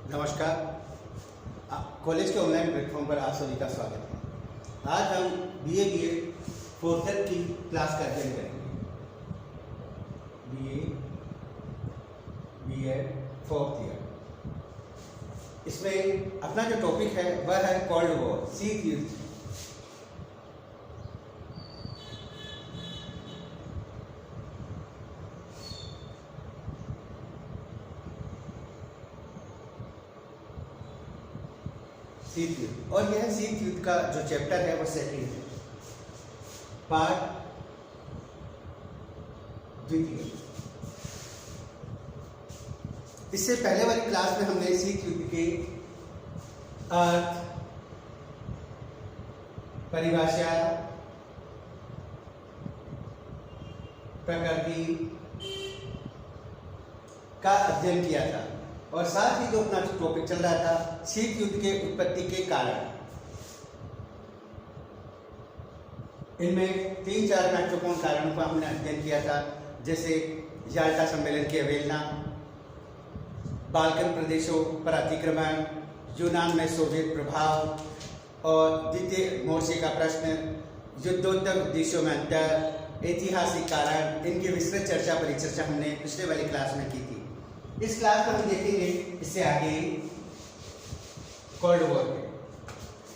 नमस्कार। कॉलेज के online platform पर आप सभी का स्वागत है। आज हम बीए बीएड फोर्थ ईयर की क्लास का अध्ययन करेंगे। BA B Ed fourth year. इसमें अपना जो टॉपिक है वह है कोल्ड वॉर, शीत युद्ध। शीत युद्ध, और यह शीत युद्ध का जो चैप्टर है वो सेकंड है, पार्ट द्वितीय। इससे पहले वाली क्लास में हमने शीत युद्ध के अर्थ, परिभाषा, प्रकृति का अध्ययन किया था और साथ ही जो अपना टॉपिक चल रहा था शीत युद्ध के उत्पत्ति के कारण। इनमें 3-4 महत्वपूर्ण कारणों का हमने अध्ययन किया था, जैसे याल्टा सम्मेलन की अवहेलना, बाल्कन प्रदेशों पर अतिक्रमण, यूनान में सोवियत प्रभाव और द्वितीय मोर्चे का प्रश्न, युद्धोत्तर उद्देश्यों में अंतर, ऐतिहासिक कारण। इनकी विस्तृत चर्चा परिचर्चा हमने पिछले वाली क्लास में की थी। इस क्लास में हम देखेंगे इससे आगे कोल्ड वॉर के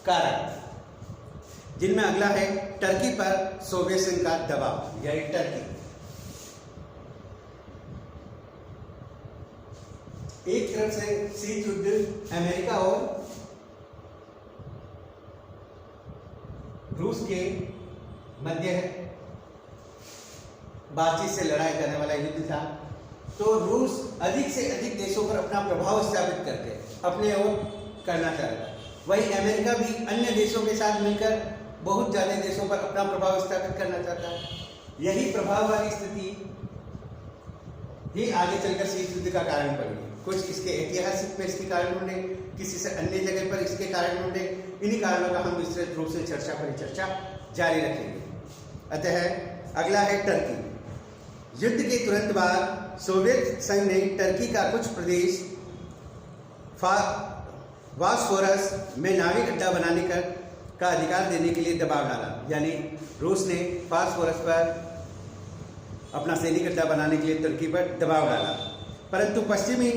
कारण, जिनमें अगला है टर्की पर सोवियत संघ का दबाव, यानी टर्की। एक तरफ से शीत युद्ध अमेरिका और रूस के मध्य बातचीत से लड़ाई करने वाला युद्ध था, तो रूस अधिक से अधिक देशों पर अपना प्रभाव स्थापित करके अपने ओर करना चाहता है। वही अमेरिका भी अन्य देशों के साथ मिलकर बहुत ज़्यादा देशों पर अपना प्रभाव स्थापित करना चाहता है। यही प्रभाव वाली स्थिति ही आगे चलकर शीत युद्ध का कारण बनी। कुछ इसके ऐतिहासिक में इसके कारण ढूंढे, किसी से अन्य जगह पर इसके कारण ढूंढे। इन्हीं कारणों का हम विस्तृत रूप से चर्चा परिचर्चा जारी रखेंगे। अतः अगला है टर्की। युद्ध के तुरंत बाद सोवियत संघ ने टर्की का कुछ प्रदेश बॉस्फोरस में नाविक अड्डा बनाने का अधिकार देने के लिए दबाव डाला। यानी रूस ने बॉस्फोरस पर अपना सैनिक अड्डा बनाने के लिए टर्की पर दबाव डाला, परंतु पश्चिमी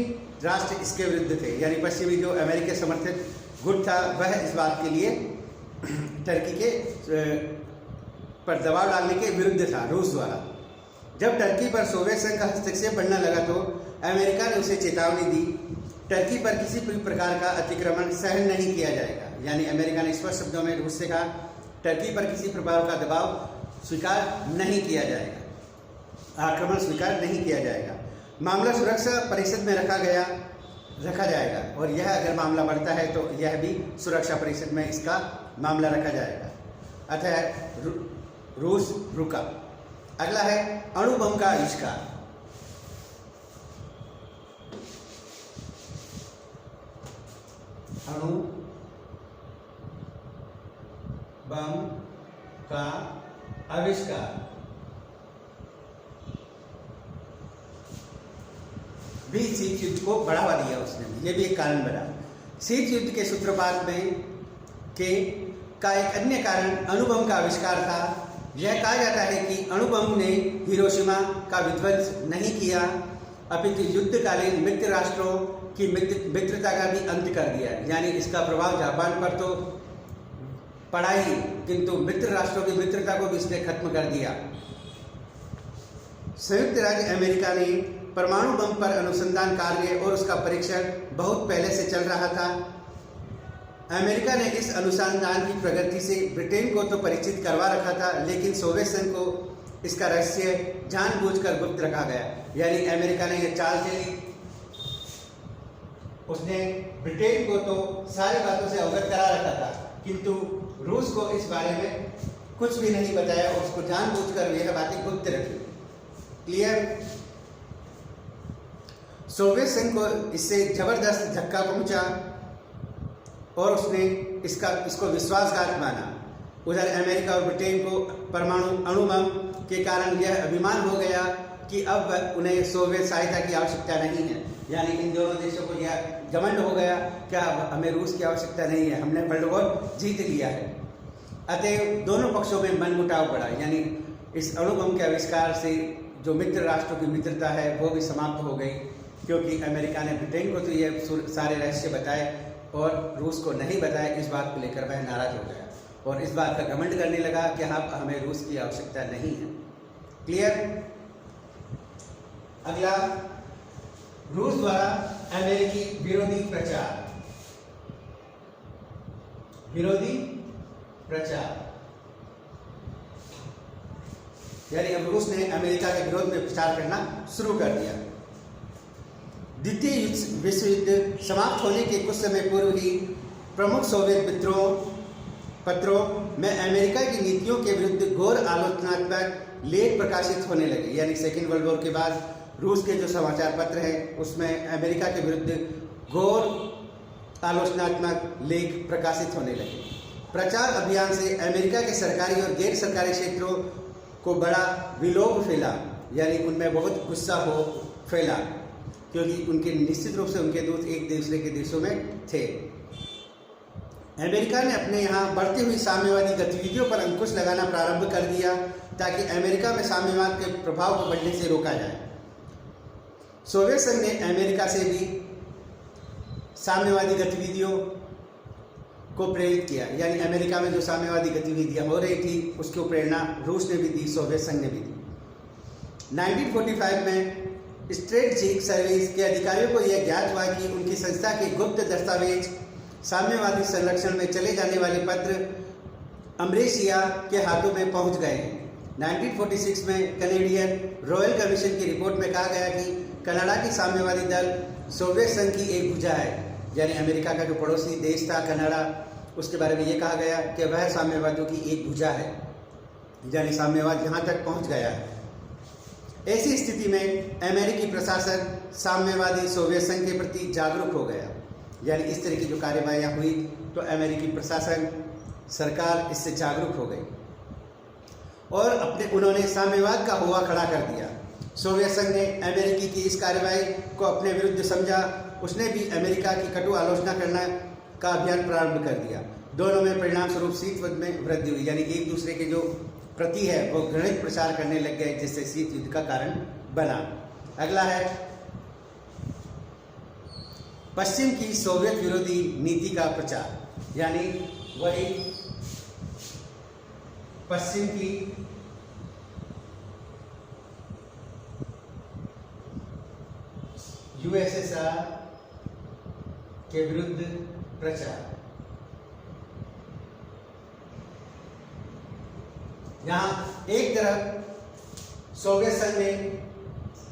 राष्ट्र इसके विरुद्ध थे। यानी पश्चिमी जो अमेरिकी समर्थित गुट था वह इस बात के लिए टर्की के पर दबाव डालने के विरुद्ध था रूस द्वारा। जब टर्की पर सोवियत संघ का हस्तक्षेप बढ़ने लगा तो अमेरिका ने उसे चेतावनी दी, टर्की पर किसी भी प्रकार का अतिक्रमण सहन नहीं किया जाएगा। यानी अमेरिका ने स्पष्ट शब्दों में रूस से कहा, टर्की पर किसी प्रकार का दबाव स्वीकार नहीं किया जाएगा, आक्रमण स्वीकार नहीं किया जाएगा। मामला सुरक्षा परिषद में रखा जाएगा और यह अगर मामला बढ़ता है तो यह भी सुरक्षा परिषद में इसका मामला रखा जाएगा। अतः रूस रुका। अगला है अणु बम का आविष्कार। अणु बम का आविष्कार भी शीत युद्ध को बढ़ावा दिया उसने, ये भी एक कारण बना। शीत युद्ध के सूत्रपात में का एक अन्य कारण अणु बम का आविष्कार था। यह कहा जाता है कि अणु बम ने हिरोशिमा का विध्वंस नहीं किया, अपितु युद्धकालीन मित्र राष्ट्रों की मित्रता का भी अंत कर दिया। यानी इसका प्रभाव जापान पर तो पड़ा ही, किंतु मित्र राष्ट्रों की मित्रता को भी इसने खत्म कर दिया। संयुक्त राज्य अमेरिका ने परमाणु बम पर अनुसंधान कार्य और उसका परीक्षण बहुत पहले से चल रहा था। अमेरिका ने इस अनुसंधान की प्रगति से ब्रिटेन को तो परिचित करवा रखा था, लेकिन सोवियत संघ को इसका रहस्य जानबूझकर गुप्त रखा गया। यानी अमेरिका ने यह चाल चली, उसने ब्रिटेन को तो सारी बातों से अवगत करा रखा था, किंतु रूस को इस बारे में कुछ भी नहीं बताया और उसको जानबूझकर यह बातें गुप्त रखी। क्लियर? सोवियत संघ को इससे जबरदस्त झटका पहुंचा और उसने इसको विश्वासघात माना। उधर अमेरिका और ब्रिटेन को परमाणु अणु बम के कारण यह अभिमान हो गया कि अब उन्हें सोवियत सहायता की आवश्यकता नहीं है, यानी इन दोनों देशों को यह घमंड हो गया क्या हमें रूस की आवश्यकता नहीं है, हमने वर्ल्ड वॉर जीत लिया है। अतः दोनों पक्षों में मनमुटाव बढ़ा, यानी इस अणु बम के आविष्कार से जो मित्र राष्ट्रों की मित्रता है वो भी समाप्त हो गई, क्योंकि अमेरिका ने ब्रिटेन को तो ये सारे रहस्य बताए और रूस को नहीं बताए। इस बात को लेकर वह नाराज हो गया और इस बात का घमंड करने लगा कि हाँ हमें रूस की आवश्यकता नहीं है। क्लियर। अगला, रूस द्वारा अमेरिकी विरोधी प्रचार। विरोधी प्रचार यानी अब रूस ने अमेरिका के विरोध में प्रचार करना शुरू कर दिया। द्वितीय विश्व युद्ध समाप्त होने के कुछ समय पूर्व ही प्रमुख सोवियत पत्रों में अमेरिका की नीतियों के विरुद्ध घोर आलोचनात्मक लेख प्रकाशित होने लगे। यानी सेकेंड वर्ल्ड वॉर के बाद रूस के जो समाचार पत्र हैं उसमें अमेरिका के विरुद्ध घोर आलोचनात्मक लेख प्रकाशित होने लगे। प्रचार अभियान से अमेरिका के सरकारी और गैर सरकारी क्षेत्रों को बड़ा विलोप फैला, यानी उनमें बहुत गुस्सा हो फैला, क्योंकि उनके निश्चित रूप से उनके दूत एक दूसरे के देशों में थे। अमेरिका ने अपने यहाँ बढ़ती हुई साम्यवादी गतिविधियों पर अंकुश लगाना प्रारंभ कर दिया ताकि अमेरिका में साम्यवाद के प्रभाव को बढ़ने से रोका जाए। सोवियत संघ ने अमेरिका से भी साम्यवादी गतिविधियों को प्रेरित किया, यानी अमेरिका में जो साम्यवादी गतिविधियां हो रही थी उसको प्रेरणा रूस ने भी दी, सोवियत संघ ने भी दी। 1945 में स्ट्रेटेजिक सर्विस के अधिकारियों को यह ज्ञात हुआ कि उनकी संस्था के गुप्त दस्तावेज साम्यवादी संरक्षण में चले जाने वाले पत्र अमरेशिया के हाथों में पहुंच गए हैं। 1946 में कनेडियन रॉयल कमीशन की रिपोर्ट में कहा गया कि कनाडा की साम्यवादी दल सोवियत संघ की एक भुजा है, यानी अमेरिका का जो पड़ोसी देश था कनाडा, उसके बारे में ये कहा गया कि वह साम्यवादियों की एक भुजा है, यानी साम्यवाद यहाँ तक पहुँच गया है। ऐसी स्थिति में अमेरिकी प्रशासन साम्यवादी सोवियत संघ के प्रति जागरूक हो गया, यानी इस तरह की जो कार्यवाहियाँ हुई तो अमेरिकी प्रशासन सरकार इससे जागरूक हो गई और उन्होंने साम्यवाद का हुआ खड़ा कर दिया। सोवियत संघ ने अमेरिकी की इस कार्यवाही को अपने विरुद्ध समझा, उसने भी अमेरिका की कटु आलोचना करना का अभियान प्रारंभ कर दिया। दोनों में परिणाम स्वरूप शीत युद्ध में वृद्धि हुई, यानी एक दूसरे के जो प्रति है वो घृणित प्रचार करने लग गए, जिससे शीत युद्ध का कारण बना। अगला है पश्चिम की सोवियत विरोधी नीति का प्रचार, यानी वही पश्चिम की यूएसएसआर के विरुद्ध प्रचार। यहाँ एक तरफ सोवियत संघ ने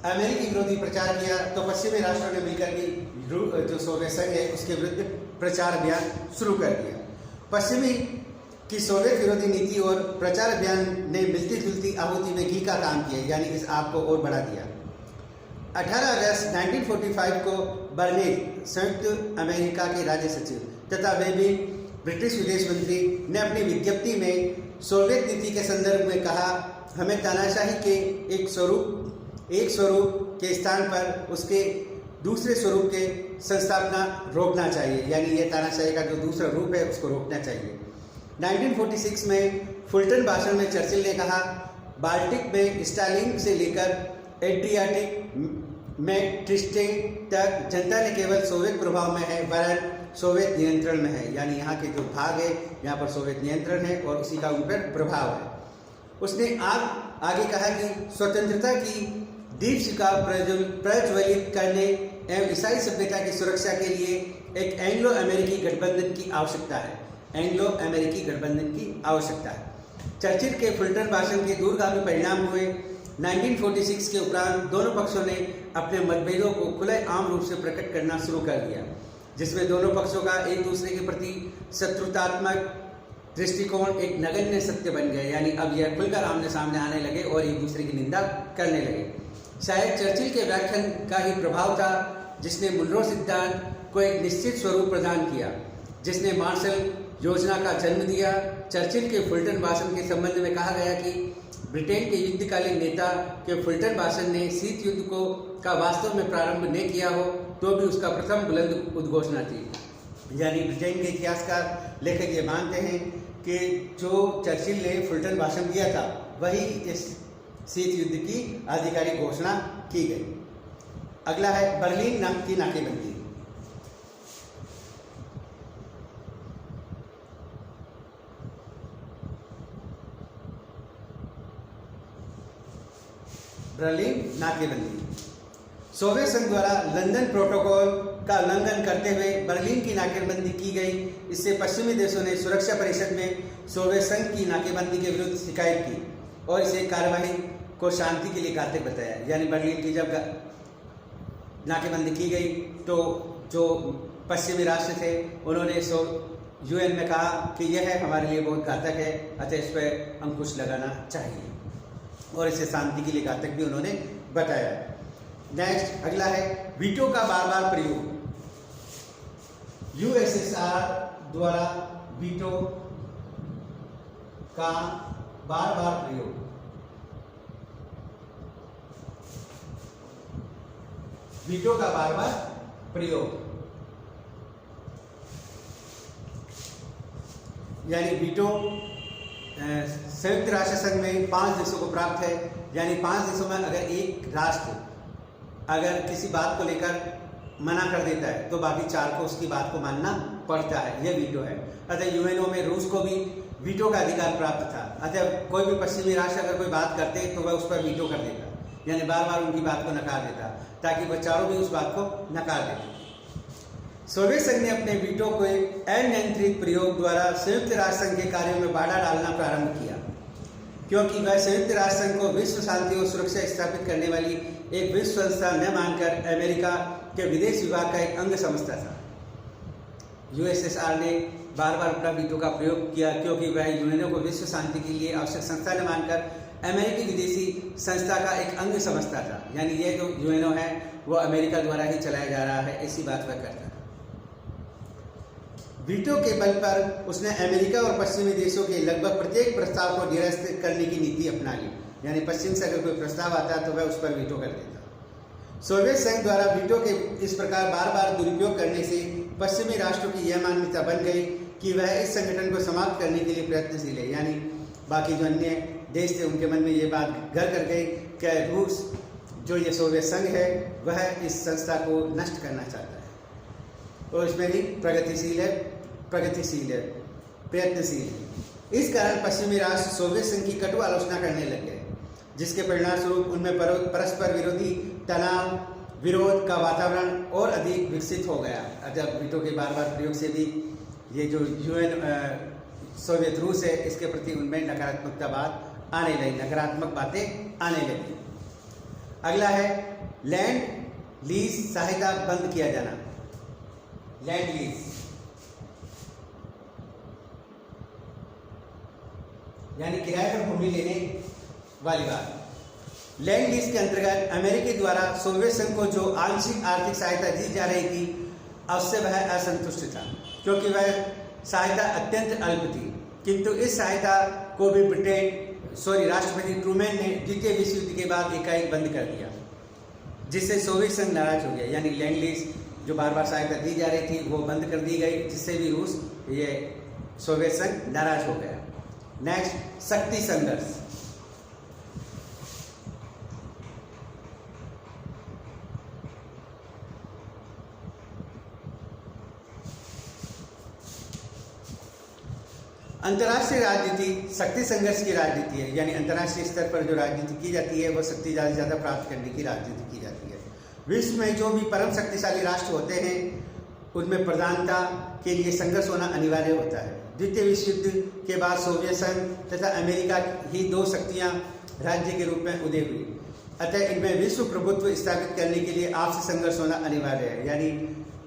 अमेरिकी विरोधी प्रचार किया तो पश्चिमी राष्ट्रों ने मिलकर के जो सोवियत संघ है उसके विरुद्ध प्रचार अभियान शुरू कर दिया। पश्चिमी की सोवियत विरोधी नीति और प्रचार अभियान ने मिलती जुलती आहुति में घी का काम किया, यानी इस आग को और बढ़ा दिया। 18 अगस्त 1945 को बर्नेट संयुक्त अमेरिका के राज्य सचिव तथा वे भी ब्रिटिश विदेश मंत्री ने अपनी विज्ञप्ति में सोवियत नीति के संदर्भ में कहा, हमें तानाशाही के एक स्वरूप के स्थान पर उसके दूसरे स्वरूप के संस्थापना रोकना चाहिए, यानी ये तानाशाही का जो दूसरा रूप है उसको रोकना चाहिए। 1946 में फुलटन भाषण में चर्चिल ने कहा, बाल्टिक में स्टालिन से लेकर एड्रियाटिक में ट्रिस्टेन तक जनता ने केवल सोवियत प्रभाव में है वरन सोवियत नियंत्रण में है, यानी यहाँ के जो भाग है यहाँ पर सोवियत नियंत्रण है और उसी का उन पर प्रभाव है। उसने आगे कहा कि स्वतंत्रता की दीपशिखा प्रज्वलित करने एवं ईसाई सभ्यता की सुरक्षा के लिए एक एंग्लो अमेरिकी गठबंधन की आवश्यकता है। एंग्लो अमेरिकी गठबंधन की आवश्यकता है। चर्चिल के फुलटन भाषण के दूरगामी परिणाम हुए। 1946 के उपरांत दोनों पक्षों ने अपने मतभेदों को खुले आम रूप से प्रकट करना शुरू कर दिया, जिसमें दोनों पक्षों का एक दूसरे के प्रति शत्रुतात्मक दृष्टिकोण एक नगण्य सत्य बन गया, यानी अब यह खुलकर आमने सामने आने लगे और एक दूसरे की निंदा करने लगे। शायद चर्चिल के व्याख्यान का ही प्रभाव था जिसने मुनरो सिद्धांत को एक निश्चित स्वरूप प्रदान किया, जिसने मार्शल योजना का जन्म दिया। चर्चिल के फुलटन भाषण के संबंध में कहा गया कि ब्रिटेन के युद्धकालीन नेता के फुलटन भाषण ने शीत युद्ध का वास्तव में प्रारंभ नहीं किया हो तो भी उसका प्रथम बुलंद उद्घोषणा थी। यानी ब्रिटेन के इतिहासकार लेखक ये मानते हैं कि जो चर्चिल ने फुलटन भाषण दिया था वही इस शीत युद्ध की आधिकारिक घोषणा की गई। अगला है बर्लिन की नाकेबंदी। बर्लिन नाकेबंदी सोवियत संघ द्वारा लंदन प्रोटोकॉल का उल्लंघन करते हुए बर्लिन की नाकेबंदी की गई। इससे पश्चिमी देशों ने सुरक्षा परिषद में सोवियत संघ की नाकेबंदी के विरुद्ध शिकायत की और इसे कार्यवाही को शांति के लिए घातक बताया। यानी बर्लिन की जब नाकेबंदी की गई तो जो पश्चिमी राष्ट्र थे उन्होंने यूएन में कहा कि यह हमारे लिए बहुत घातक है, अतः इस पर अंकुश लगाना चाहिए और इसे शांति के लिए घातक भी उन्होंने बताया। नेक्स्ट अगला है वीटो का बार बार प्रयोग। यूएसएसआर द्वारा वीटो का बार बार प्रयोग। वीटो का बार बार प्रयोग यानी वीटो संयुक्त राष्ट्र संघ में 5 देशों को प्राप्त है। यानी 5 देशों में अगर एक राष्ट्र अगर किसी बात को लेकर मना कर देता है तो बाकी 4 को उसकी बात को मानना पड़ता है, यह वीटो है। अतः यूएनओ में रूस को भी वीटो का अधिकार प्राप्त था। अतः कोई भी पश्चिमी राष्ट्र अगर कोई बात करते तो वह उस पर वीटो कर देता, यानी बार बार उनकी बात को नकार देता ताकि वह चारों भी उस बात को नकार देते। सोवियत संघ ने अपने वीटो को अनियंत्रित प्रयोग द्वारा संयुक्त राष्ट्र संघ के कार्यों में बाधा डालना प्रारंभ किया, क्योंकि वह संयुक्त राष्ट्र संघ को विश्व शांति और सुरक्षा स्थापित करने वाली एक विश्व संस्था न मानकर अमेरिका के विदेश विभाग का एक अंग समझता था। यूएसएसआर ने बार बार अपना वीटो का प्रयोग किया क्योंकि वह यूएनओ को विश्व शांति के लिए आवश्यक संस्था न मानकर अमेरिकी विदेशी संस्था का एक अंग समझता था। यानी यह जो यूएनओ है वो अमेरिका द्वारा ही चलाया जा रहा है, ऐसी बात वह करता था। वीटो के बल पर उसने अमेरिका और पश्चिमी देशों के लगभग प्रत्येक प्रस्ताव को निरस्त करने की नीति अपना ली। यानी पश्चिम से अगर कोई प्रस्ताव आता तो वह उस पर वीटो कर देता। सोवियत संघ द्वारा वीटो के इस प्रकार बार बार दुरुपयोग करने से पश्चिमी राष्ट्रों की यह मान्यता बन गई कि वह इस संगठन को समाप्त करने के लिए प्रयत्नशील है। यानी बाकी जो अन्य देश थे उनके मन में ये बात घर कर गई कि रूस जो ये सोवियत संघ है वह इस संस्था को नष्ट करना चाहता है और इसमें भी प्रगतिशील है, प्रयत्नशील है। इस कारण पश्चिमी राष्ट्र सोवियत संघ की कटु आलोचना करने लग गए, जिसके परिणाम स्वरूप उनमें परस्पर विरोधी तनाव विरोध का वातावरण और अधिक विकसित हो गया। जब वीटो के बार बार प्रयोग से भी ये जो यूएन सोवियत रूस है इसके प्रति उनमें नकारात्मक बातें आने लगी। अगला है लैंड लीज सहायता बंद किया जाना। लैंड लीज यानी किराए पर भूमि लेने वाली बात। लैंड लीज के अंतर्गत अमेरिका द्वारा सोवियत संघ को जो आंशिक आर्थिक सहायता दी जा रही थी उससे वह असंतुष्ट था, क्योंकि वह सहायता अत्यंत अल्प थी। किंतु इस सहायता को भी राष्ट्रपति ट्रूमैन ने द्वितीय विश्व युद्ध के बाद एकाएक बंद कर दिया, जिससे सोवियत संघ नाराज हो गया। यानी लैंड लीज जो बार बार सहायता दी जा रही थी वो बंद कर दी गई, जिससे भी रूस सोवियत संघ नाराज हो गया। नेक्स्ट शक्ति संघर्ष। अंतर्राष्ट्रीय राजनीति शक्ति संघर्ष की राजनीति है। यानी अंतर्राष्ट्रीय स्तर पर जो राजनीति की जाती है वो शक्ति ज़्यादा से ज़्यादा प्राप्त करने की राजनीति की जाती है। विश्व में जो भी परम शक्तिशाली राष्ट्र होते हैं उनमें प्रधानता के लिए संघर्ष होना अनिवार्य होता है। द्वितीय विश्व युद्ध के बाद सोवियत संघ तथा अमेरिका ही 2 शक्तियाँ राज्य के रूप में उदय हुई, अतः इनमें विश्व प्रभुत्व स्थापित करने के लिए आपसी संघर्ष होना अनिवार्य है। यानी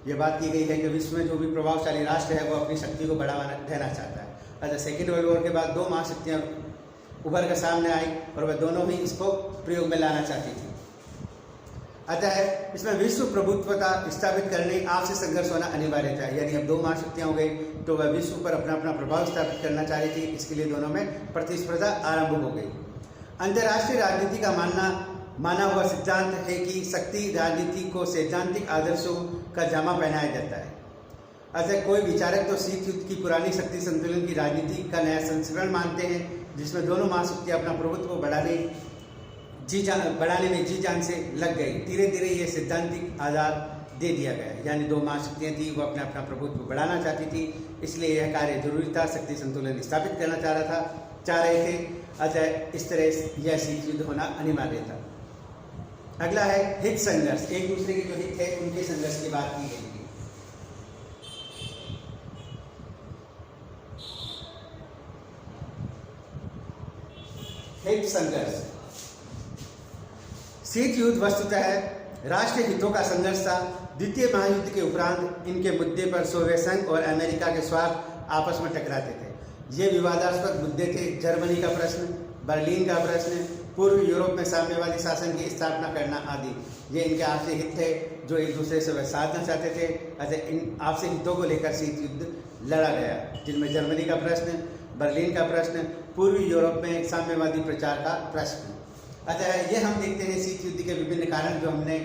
ये बात की गई है कि विश्व में जो भी प्रभावशाली राष्ट्र है वो अपनी शक्ति को बढ़ावा देना चाहता है। अतः सेकेंड वर्ल्ड वॉर के बाद 2 महाशक्तियाँ उभर कर सामने आई और वह दोनों ही इसको प्रयोग में लाना चाहती थी। अतः इसमें विश्व प्रभुत्वता स्थापित करने आपसी संघर्ष होना अनिवार्य था। यानी अब दो महाशक्तियां हो गई तो वह विश्व पर अपना अपना प्रभाव स्थापित करना चाह रही थी। इसके लिए दोनों में प्रतिस्पर्धा आरंभ हो गई। अंतर्राष्ट्रीय राजनीति का माना हुआ सिद्धांत है कि शक्ति राजनीति को सैद्धांतिक आदर्शों का जामा पहनाया जाता है। अतः कोई विचारक तो शीत युद्ध की पुरानी शक्ति संतुलन की राजनीति का नया संस्करण मानते हैं, जिसमें दोनों महाशक्तियां अपना प्रभुत्व बढ़ाने में जी जान से लग गई। धीरे धीरे ये सैद्धांतिक आधार दे दिया गया। यानी दो महाशक्तियां थी, वो अपना अपना प्रभुत्व बढ़ाना चाहती थी, इसलिए यह कार्य जरूरी था। शक्ति संतुलन स्थापित करना चाह रहे थे। अतः इस तरह यह शीत युद्ध होना अनिवार्य था। अगला है हित संघर्ष। एक दूसरे के जो हित है उनके संघर्ष की बात की गई थी। हित संघर्ष। शीत युद्ध वस्तुतः राष्ट्रीय हितों का संघर्ष था। द्वितीय महायुद्ध के उपरांत इनके मुद्दे पर सोवियत संघ और अमेरिका के स्वार्थ आपस में टकराते थे। ये विवादास्पद मुद्दे थे जर्मनी का प्रश्न, बर्लिन का प्रश्न, पूर्व यूरोप में साम्यवादी शासन की स्थापना करना आदि। ये इनके आपसी हित थे जो एक दूसरे से साधना चाहते थे। अतः इन आपसी हितों को लेकर शीत युद्ध लड़ा गया, जिनमें जर्मनी का प्रश्न, बर्लिन का प्रश्न, पूर्वी यूरोप में साम्यवादी प्रचार का प्रश्न। अतः ये हम देखते हैं शीत युद्ध के विभिन्न कारण जो हमने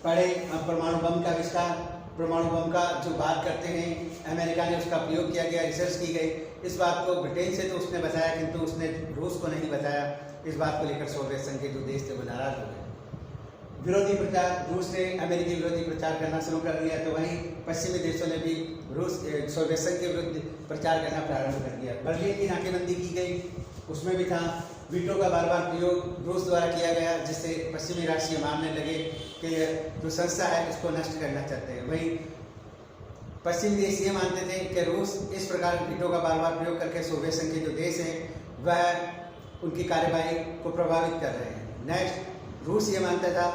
पढ़े। परमाणु बम का आविष्कार, परमाणु बम का जो बात करते हैं, अमेरिका ने उसका प्रयोग किया गया, रिसर्च की गई। इस बात को ब्रिटेन से तो उसने बताया, किंतु उसने रूस को नहीं बताया। इस बात को लेकर सोवियत संघ के जो देश थे वो नाराज हो गए। विरोधी प्रचार, रूस ने अमेरिकी विरोधी प्रचार करना शुरू कर दिया, तो वहीं पश्चिमी देशों ने भी सोवियत संघ के विरुद्ध प्रचार करना प्रारंभ कर दिया। बर्लिन की नाकेबंदी की गई, उसमें भी था। वीटो का बार बार प्रयोग रूस द्वारा किया गया, जिससे पश्चिमी राष्ट्रीय मानने लगे कि जो संस्था है उसको नष्ट करना चाहते हैं। वहीं पश्चिमी देश ये मानते थे कि रूस इस प्रकार वीटो का बार बार प्रयोग करके सोवियत संघ के जो देश हैं वह उनकी कार्यवाही को प्रभावित कर रहे हैं। नेक्स्ट, रूस ये मानता था,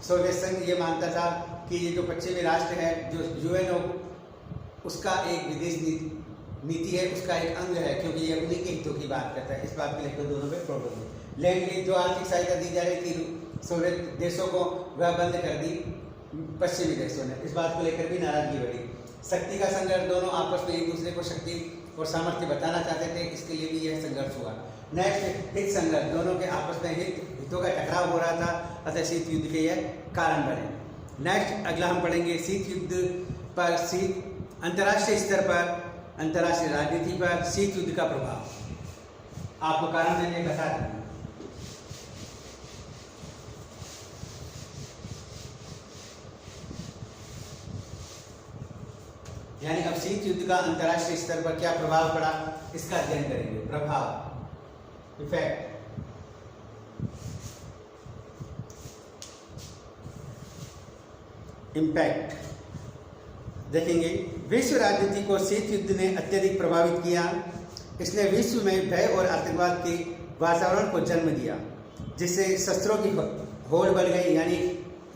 सोवियत संघ ये मानता था कि ये जो पश्चिमी राष्ट्र है, जो यूएनओ उसका एक विदेश नीति है, उसका एक अंग है, क्योंकि ये उन्हीं के हितों की बात करता है। इस बात को लेकर दोनों में प्रॉब्लम है। लैंड लीज जो आर्थिक सहायता दी जा रही थी सोवियत देशों को, वह बंद कर दी पश्चिमी देशों ने। इस बात को लेकर भी नाराजगी बढ़ी। शक्ति का संघर्ष, दोनों आपस में एक दूसरे को शक्ति और सामर्थ्य बताना चाहते थे, इसके लिए भी यह संघर्ष हुआ। नेक्स्ट, हित संघर्ष, दोनों के आपस में हितों का टकराव हो रहा था, अतः शीत युद्ध के यह कारण बने। नेक्स्ट, अगला हम पढ़ेंगे शीत युद्ध पर अंतर्राष्ट्रीय स्तर पर, अंतर्राष्ट्रीय राजनीति पर शीत युद्ध का प्रभाव। आपको कारण मैंने बता दिया। यानी अब शीत युद्ध का अंतर्राष्ट्रीय स्तर पर क्या प्रभाव पड़ा, इसका अध्ययन करेंगे। प्रभाव, इफेक्ट। इम्पैक्ट देखेंगे। विश्व राजनीति को शीत युद्ध ने अत्यधिक प्रभावित किया। इसने विश्व में भय और आतंकवाद के वातावरण को जन्म दिया, जिससे शस्त्रों की होड़ बढ़ गई। यानी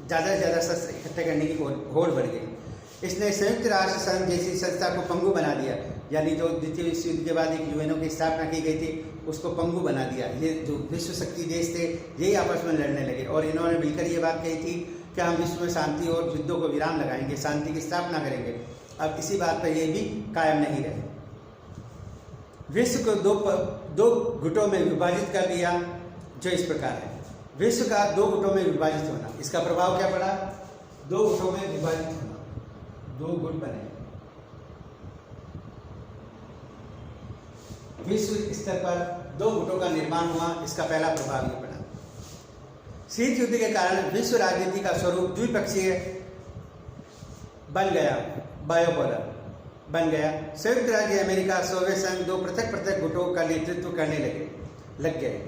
ज़्यादा से ज़्यादा शस्त्र इकट्ठे करने की होड़ बढ़ गई। इसने संयुक्त राष्ट्र संघ जैसी संस्था को पंगु बना दिया। यानी जो द्वितीय विश्व युद्ध के बाद एक यूएनओ की स्थापना की गई थी, उसको पंगु बना दिया। ये जो विश्व शक्ति देश थे, यही आपस में लड़ने लगे और इन्होंने मिलकर ये बात कही थी कि हम विश्व में शांति और युद्धों को विराम लगाएंगे, शांति की स्थापना करेंगे। अब इसी बात पर ये भी कायम नहीं रहे। विश्व को दो गुटों में विभाजित कर दिया, जो इस प्रकार है। विश्व का दो गुटों में विभाजित होना, इसका प्रभाव क्या पड़ा? दो गुटों में विभाजित होना, दो गुट बने। विश्व स्तर पर दो गुटों का निर्माण हुआ, इसका पहला प्रभाव ये पड़ा। शीत युद्ध के कारण विश्व राजनीति का स्वरूप द्विपक्षीय बन गया, बायोपोलर बन गया। संयुक्त राज्य अमेरिका, सोवियत संघ दो पृथक गुटों का नेतृत्व करने लग गए।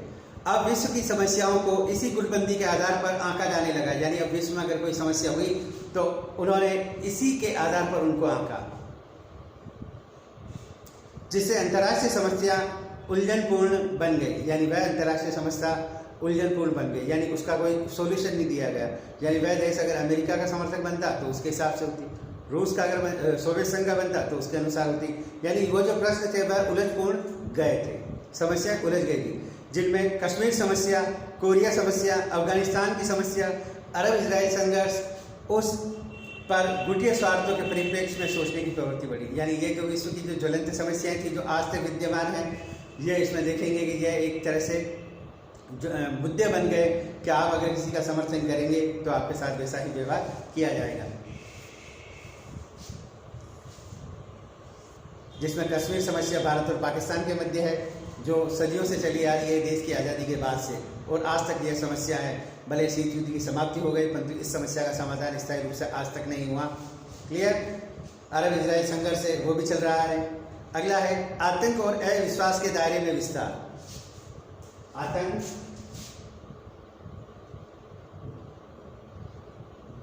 अब विश्व की समस्याओं को इसी गुटबंदी के आधार पर आंका जाने लगा। यानी अब विश्व में अगर कोई समस्या हुई तो उन्होंने इसी के आधार पर उनको आंका, जिससे अंतर्राष्ट्रीय समस्या उलझनपूर्ण बन गई। यानी वह अंतर्राष्ट्रीय समस्या उलझनपूर्ण बन गई, यानी उसका कोई सोल्यूशन नहीं दिया गया। यानी वह देश अगर अमेरिका का समर्थक बनता तो उसके हिसाब से होती, रूस का अगर सोवियत संघ का बनता तो उसके अनुसार होती। यानी वो जो प्रश्न थे वह उलझपूर्ण गए थे, समस्या उलझ गई थी, जिनमें कश्मीर समस्या, कोरिया समस्या, अफगानिस्तान की समस्या, अरब इजराइल संघर्ष उस पर गुटिया स्वार्थों के परिप्रेक्ष्य में सोचने की प्रवृत्ति बढ़ी। यानी ये जो विश्व की जो ज्वलंत समस्याएं थी जो आज तक विद्यमान है, ये इसमें देखेंगे कि यह एक तरह से मुद्दे बन गए कि आप अगर किसी का समर्थन करेंगे तो आपके साथ वैसा ही व्यवहार किया जाएगा। जिसमें कश्मीर समस्या भारत और पाकिस्तान के मध्य है, जो सदियों से चली आ रही है देश की आज़ादी के बाद से, और आज तक यह समस्या है। भले शीत युद्ध की समाप्ति हो गई परंतु इस समस्या का समाधान स्थायी रूप से आज तक नहीं हुआ। क्लियर? अरब इजराइल संघर्ष है वो भी चल रहा है। अगला है आतंक और अविश्वास के दायरे में विस्तार। आतंक,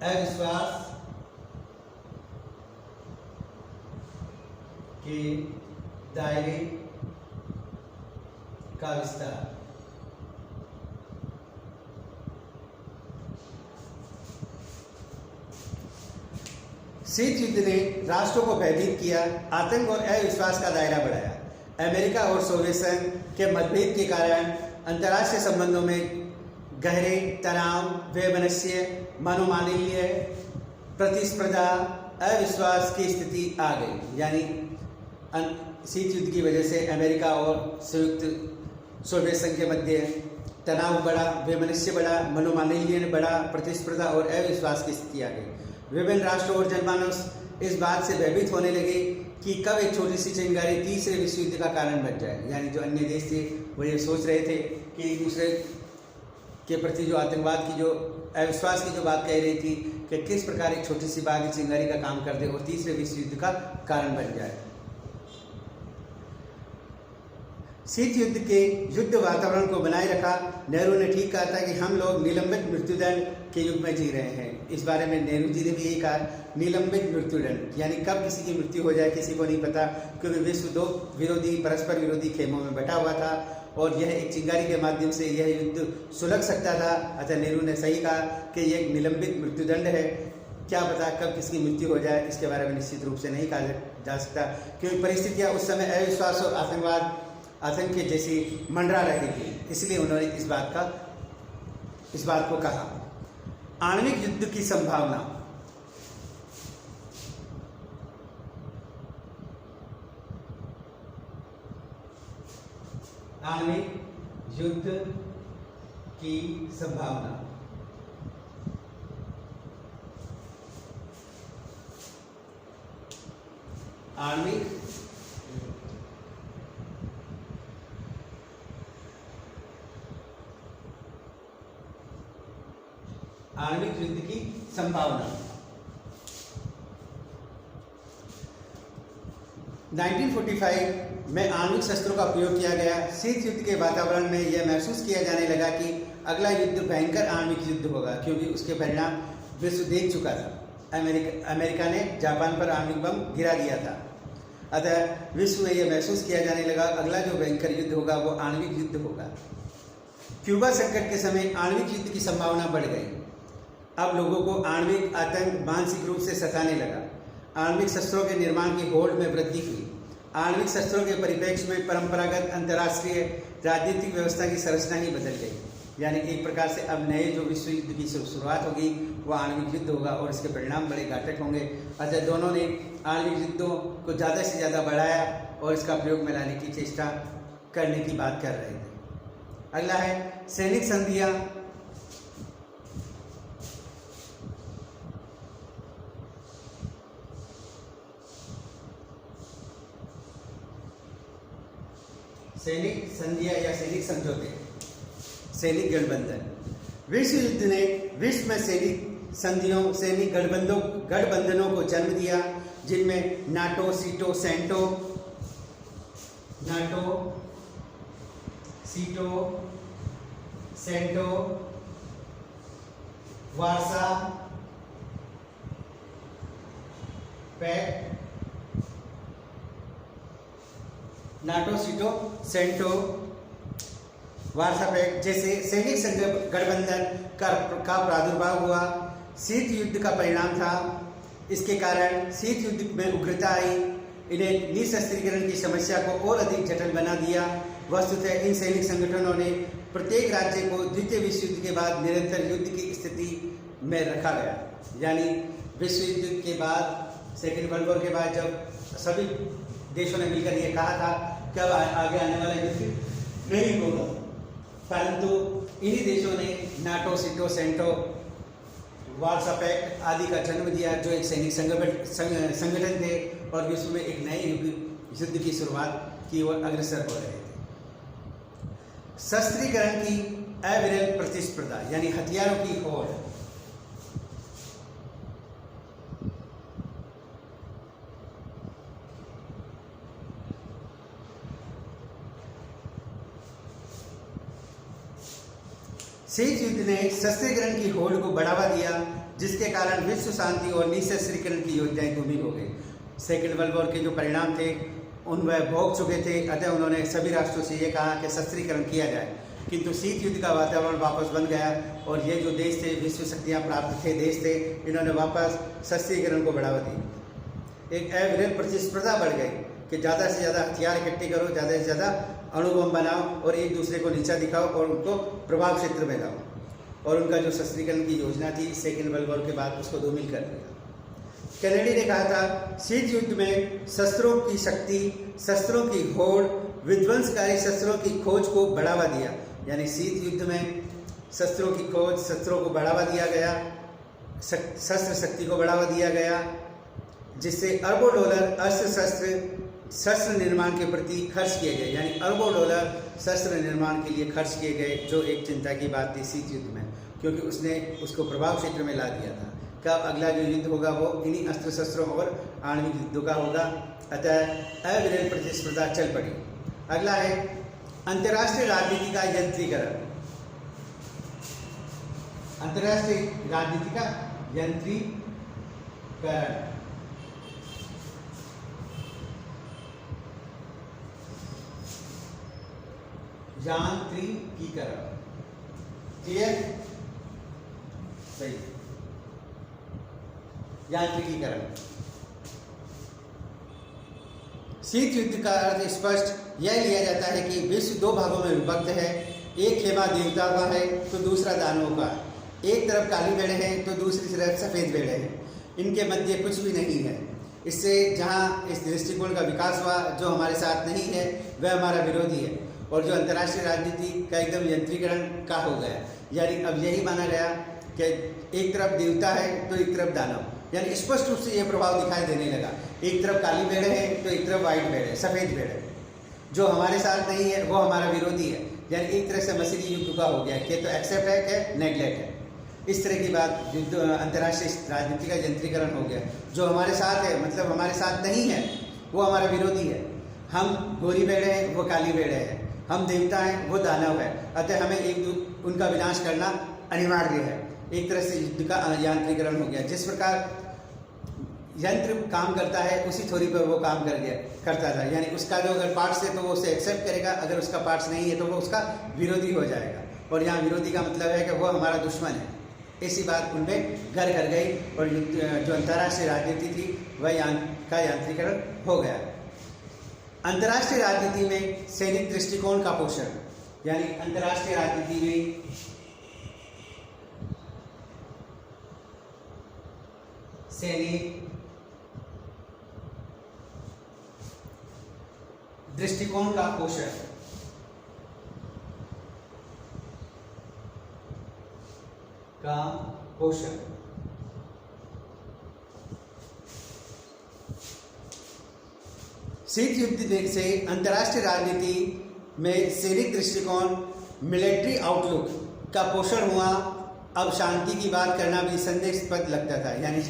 अविश्वास के दायरे का विस्तार। शीत युद्ध ने राष्ट्रों को भयभीत किया, आतंक और अविश्वास का दायरा बढ़ाया। अमेरिका और सोवियत संघ के मतभेद के कारण अंतर्राष्ट्रीय संबंधों में गहरे तनाव, वैमनस्य, मनोमालिन्य, प्रतिस्पर्धा, अविश्वास की स्थिति आ गई। यानी शीत युद्ध की वजह से अमेरिका और संयुक्त सोवियत संघ के मध्य तनाव बढ़ा, वैमनस्य बढ़ा, मनोमालिन्य बढ़ा, प्रतिस्पर्धा और अविश्वास की स्थिति आ गई। विभिन्न राष्ट्रों और जनमानस इस बात से भयभीत होने लगे कि कब एक छोटी सी चिंगारी तीसरे विश्व युद्ध का कारण बन जाए। यानी जो अन्य देश थे वो ये सोच रहे थे कि एक दूसरे के प्रति जो आतंकवाद की, जो अविश्वास की जो बात कह रही थी कि किस प्रकार एक छोटी सी बात चिंगारी का काम कर दे और तीसरे विश्व युद्ध का कारण बन जाए। शीत युद्ध के युद्ध वातावरण को बनाए रखा। नेहरू ने ठीक कहा था कि हम लोग निलंबित मृत्युदंड के युग में जी रहे हैं। इस बारे में नेहरू जी ने भी यही कहा, निलंबित मृत्युदंड, यानी कब किसी की मृत्यु हो जाए किसी को नहीं पता, क्योंकि विश्व दो विरोधी, परस्पर विरोधी खेमों में बटा हुआ था और यह एक चिंगारी के माध्यम से यह युद्ध सुलझ सकता था। अतः नेहरू ने सही कहा कि यह एक निलंबित मृत्युदंड है। क्या पता कब किसकी मृत्यु हो जाए, इसके बारे में निश्चित रूप से नहीं कहा जा सकता, क्योंकि परिस्थितियाँ उस समय अविश्वास और आतंक के जैसी मंडरा रही थी। इसलिए उन्होंने इस बात को कहा। आणविक युद्ध की संभावना। आणविक युद्ध की संभावना। आणविक युद्ध की संभावना। 1945 में आणविक शस्त्रों का प्रयोग किया गया। शीत युद्ध के वातावरण में यह महसूस किया जाने लगा कि अगला युद्ध भयंकर आणविक युद्ध होगा, क्योंकि उसके परिणाम विश्व देख चुका था। अमेरिका ने जापान पर आणविक बम गिरा दिया था। अतः विश्व में यह महसूस किया जाने लगा अगला जो भयंकर युद्ध होगा वो आणविक युद्ध होगा। क्यूबा संकट के समय आणविक युद्ध की संभावना बढ़ गई। अब लोगों को आणविक आतंक मानसिक रूप से सताने लगा। आणविक शस्त्रों के निर्माण की होड़ में वृद्धि हुई। आणविक शस्त्रों के परिप्रेक्ष्य में परंपरागत अंतर्राष्ट्रीय राजनीतिक व्यवस्था की संरचना ही बदल गई। यानी एक प्रकार से अब नए जो विश्व युद्ध की शुरुआत होगी वो आणविक युद्ध होगा और इसके परिणाम बड़े घातक होंगे। अतः दोनों ने आणविक युद्धों को ज़्यादा से ज़्यादा बढ़ाया और इसका प्रयोग में लाने की चेष्टा करने की बात कर रहे थे। अगला है सैनिक संधियाँ। सैनिक संधियां या सैनिक समझौते, सैनिक गठबंधन। विश्व युद्ध ने विश्व में सैनिक संधियों, सैनिक गठबंधनों को जन्म दिया, जिनमें नाटो, सीटो, सेंटो, वार्सा पैक्ट, नाटो, सीटो, सेंटो, वार्सा पैक्ट जैसे सैनिक गठबंधन का प्रादुर्भाव हुआ। शीत युद्ध का परिणाम था। इसके कारण शीत युद्ध में उग्रता आई। इन्हें निशस्त्रीकरण की समस्या को और अधिक जटिल बना दिया। वस्तुतः इन सैनिक संगठनों ने प्रत्येक राज्य को द्वितीय विश्व युद्ध के बाद निरंतर युद्ध की स्थिति में रखा गया। यानी विश्व युद्ध के बाद, सेकेंड वर्ल्ड वॉर के बाद, जब सभी देशों ने मिलकर ये कहा था कि अब आगे आने वाला युद्ध नहीं होगा, परंतु इन्हीं देशों ने नाटो, सीटो, सेंटो, वार्सा पैक्ट आदि का जन्म दिया, जो एक सैनिक संगठन थे और विश्व में एक नए युद्ध की शुरुआत की ओर अग्रसर हो रहे थे। शस्त्रीकरण की अविरल प्रतिस्पर्धा, यानी हथियारों की होड़। शीत युद्ध ने शस्त्रीकरण की होड़ को बढ़ावा दिया, जिसके कारण विश्व शांति और निःशस्त्रीकरण की योजनाएं धूमिल हो गई। सेकेंड वर्ल्ड वॉर के जो परिणाम थे उन वह भोग चुके थे, अतः उन्होंने सभी राष्ट्रों से ये कहा कि शस्त्रीकरण किया जाए। किंतु शीत युद्ध का वातावरण वापस बन गया और ये जो देश थे, विश्व शक्तियाँ प्राप्त थे देश थे, इन्होंने वापस शस्त्रीकरण को बढ़ावा दी। एक अविरल प्रतिस्पर्धा बढ़ गई कि ज़्यादा से ज़्यादा हथियार इकट्ठे करो, ज़्यादा से ज़्यादा अणुबम बनाओ और एक दूसरे को नीचा दिखाओ और उनको प्रभाव क्षेत्र में लाओ। और उनका जो शस्त्रीकरण की योजना थी सेकेंड वर्ल्ड वॉर के बाद, उसको धूमिल कर दिया। कैनेडी ने कहा था, शीत युद्ध में शस्त्रों की शक्ति, शस्त्रों की होड़, विध्वंसकारी शस्त्रों की खोज को बढ़ावा दिया। यानी शीत युद्ध में शस्त्रों की खोज, शस्त्रों को बढ़ावा दिया गया, शस्त्र शक्ति को बढ़ावा दिया गया, जिससे अरबों डॉलर शस्त्र निर्माण के प्रति खर्च किए गए। यानी अरबों डॉलर शस्त्र निर्माण के लिए खर्च किए गए, जो एक चिंता की बात थी शीत युद्ध में, क्योंकि उसने उसको प्रभाव क्षेत्र में ला दिया था। कब अगला जो युद्ध होगा वो इन्हीं अस्त्र शस्त्रों और आणविक युद्धों का होगा। अतः अविरल प्रतिस्पर्धा चल पड़ी। अगला है अंतर्राष्ट्रीय राजनीति का यंत्रीकरण। अंतर्राष्ट्रीय राजनीति का यंत्रीकरण। यांत्रिकीकरण, क्लियर, सही, यांत्रिकीकरण। शीत युद्ध का अर्थ स्पष्ट यह लिया जाता है कि विश्व दो भागों में विभक्त है। एक खेमा देवताओं का है तो दूसरा दानवों का। एक तरफ काली भेड़ें हैं तो दूसरी तरफ सफ़ेद भेड़ें हैं। इनके मध्य कुछ भी नहीं है। इससे जहाँ इस दृष्टिकोण का विकास हुआ, जो हमारे साथ नहीं है वह हमारा विरोधी है, और जो अंतर्राष्ट्रीय राजनीति का एकदम यंत्रीकरण का हो गया। यानी अब यही माना गया कि एक तरफ देवता है तो एक तरफ दानव। यानी स्पष्ट रूप से ये प्रभाव दिखाई देने लगा। एक तरफ काली भेड़ें हैं तो एक तरफ वाइट भेड़ें, सफ़ेद भेड़ें। जो हमारे साथ नहीं है वो हमारा विरोधी है। यानी एक तरह से मसीही युद्ध का हो गया कि तो एक्सेप्ट है कि नेग्लेक्ट है। इस तरह की बात युद्ध अंतर्राष्ट्रीय राजनीति का यंत्रीकरण हो गया। जो हमारे साथ है मतलब हमारे साथ नहीं है वो हमारा विरोधी है। हम गोरी भेड़ें हैं, वो काली भेड़ें हैं। हम देवता हैं, वो दानव है। अतः हमें उनका विनाश करना अनिवार्य है। एक तरह से युद्ध का यांत्रिकरण हो गया। जिस प्रकार यंत्र काम करता है उसी थोड़ी पर वो काम करता था। यानी उसका जो अगर पार्ट्स है तो वो उसे एक्सेप्ट करेगा, अगर उसका पार्ट्स नहीं है तो वो उसका विरोधी हो जाएगा। और यहाँ विरोधी का मतलब है कि वो हमारा दुश्मन है। ऐसी बात उनमें घर कर गई और जो अंतर्राष्ट्रीय राजनीति थी वह का यांत्रिकरण हो गया। अंतर्राष्ट्रीय राजनीति में सैनिक दृष्टिकोण का पोषण, यानी अंतर्राष्ट्रीय राजनीति में सैनिक दृष्टिकोण का पोषण, शीत युद्ध से अंतर्राष्ट्रीय राजनीति में सैनिक दृष्टिकोण, मिलिट्री आउटलुक का पोषण हुआ। अब शांति की बात करना भी संदेहास्पद लगता था। यानी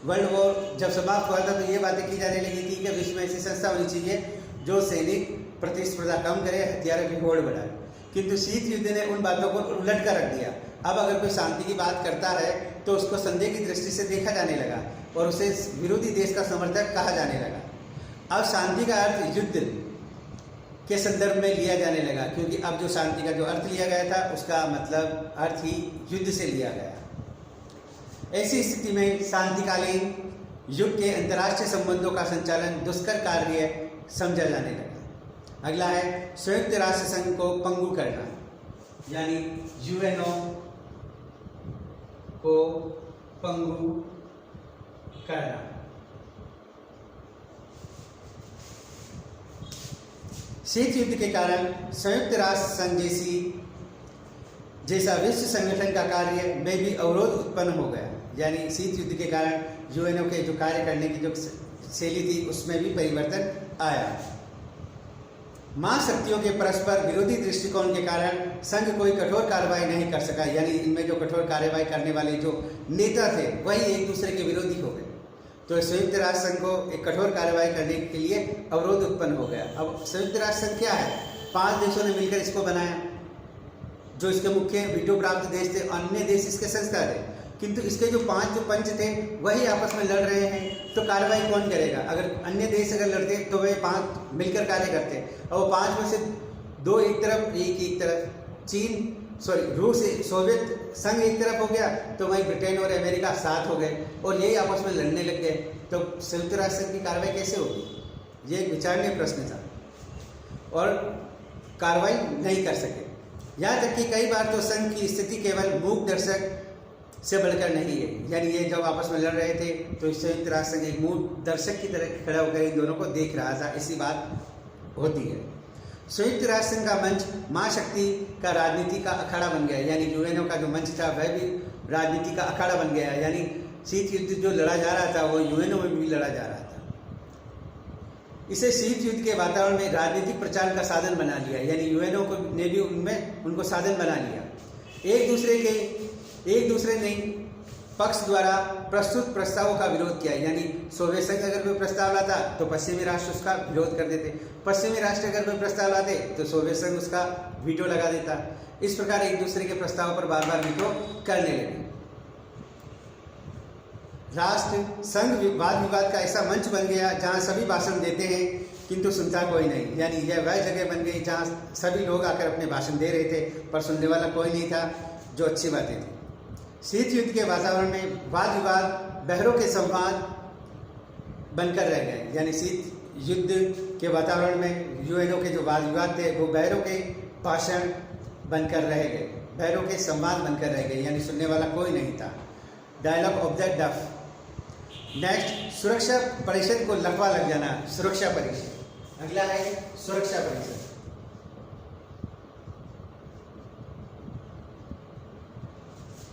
वर्ल्ड वॉर जब समाप्त हुआ था तो ये बातें की जाने लगी थी कि विश्व में ऐसी संस्था होनी चाहिए जो सैनिक प्रतिस्पर्धा कम करे, हथियारों की होड़ बढ़ाए। किंतु शीत युद्ध ने उन बातों को उलट कर रख दिया। अब अगर कोई शांति की बात करता है तो उसको संदेह की दृष्टि से देखा जाने लगा और उसे विरोधी देश का समर्थक कहा जाने लगा। अब शांति का अर्थ युद्ध के संदर्भ में लिया जाने लगा, क्योंकि अब जो शांति का जो अर्थ लिया गया था उसका मतलब अर्थ ही युद्ध से लिया गया। ऐसी स्थिति में शांतिकालीन युग के अंतर्राष्ट्रीय संबंधों का संचालन दुष्कर कार्य समझा जाने लगा। अगला है संयुक्त राष्ट्र संघ को पंगु करना, यानी यूएनओ को पंगु करना। शीत युद्ध के कारण संयुक्त राष्ट्र संघ जैसा विश्व संगठन का कार्य में भी अवरोध उत्पन्न हो गया। यानी शीत युद्ध के कारण यूएनओ के जो कार्य करने की जो शैली थी उसमें भी परिवर्तन आया। महाशक्तियों के परस्पर विरोधी दृष्टिकोण के कारण संघ कोई कठोर कार्रवाई नहीं कर सका। यानी इनमें जो कठोर कार्रवाई करने वाले जो नेता थे वही एक दूसरे के विरोधी हो गए। तो संयुक्त राष्ट्र संघ को एक कठोर कार्रवाई करने के लिए अवरोध उत्पन्न हो गया। अब संयुक्त राष्ट्र संघ क्या है? 5 देशों ने मिलकर इसको बनाया। जो इसके मुख्य वीटो प्राप्त देश थे, अन्य देश इसके संस्था थे, किंतु इसके जो 5 जो पंच थे वही आपस में लड़ रहे हैं, तो कार्रवाई कौन करेगा? अगर अन्य देश अगर लड़ते तो वे 5 मिलकर कार्य करते, और वो 5 में से 2 एक तरफ, एक तरफ, रूस सोवियत संघ एक तरफ हो गया, तो वहीं ब्रिटेन और अमेरिका साथ हो गए और यही आपस में लड़ने लग गए। तो संयुक्त राष्ट्र संघ की कार्रवाई कैसे होगी? ये एक विचारणीय प्रश्न था और कार्रवाई नहीं कर सके। यहाँ तक कि कई बार तो संघ की स्थिति केवल मूक दर्शक से बढ़कर नहीं है। यानी ये जब आपस में लड़ रहे थे तो संयुक्त राष्ट्र संघ एक मूक दर्शक की तरह खड़ा होकर इन दोनों को देख रहा था, ऐसी बात होती है। संयुक्त राष्ट्र संघ का मंच महाशक्ति का राजनीति का अखाड़ा बन गया। यानी यूएनओ का जो मंच था वह भी राजनीति का अखाड़ा बन गया। यानी शीत युद्ध जो लड़ा जा रहा था वो यूएनओ में भी लड़ा जा रहा था। इसे शीत युद्ध के वातावरण में राजनीतिक प्रचार का साधन बना लिया। यानी यूएनओ ने भी उनको साधन बना लिया। एक दूसरे ने पक्ष द्वारा प्रस्तुत प्रस्तावों का विरोध किया। यानी सोवियत संघ अगर कोई प्रस्ताव लाता तो पश्चिमी राष्ट्र उसका विरोध कर देते, पश्चिमी राष्ट्र अगर कोई प्रस्ताव लाते तो सोवियत संघ उसका वीटो लगा देता। इस प्रकार एक दूसरे के प्रस्ताव पर बार बार वीटो करने लगे। राष्ट्र संघ वाद विवाद का ऐसा मंच बन गया जहां सभी भाषण देते हैं किंतु सुनता कोई नहीं। यानी यह वह जगह बन गई जहां सभी लोग आकर अपने भाषण दे रहे थे पर सुनने वाला कोई नहीं था, जो अच्छी बातें थी। शीत युद्ध के वातावरण में वाद विवाद बहरों के संवाद बनकर रह गए। यानी शीत युद्ध के वातावरण में यूएनओ के जो वाद विवाद थे वो बहरों के भाषण बनकर रह गए, बहरों के संवाद बनकर रह गए। यानी सुनने वाला कोई नहीं था। डायलॉग ऑफ द डफ। नेक्स्ट, सुरक्षा परिषद को लकवा लग जाना। सुरक्षा परिषद अगला है सुरक्षा परिषद।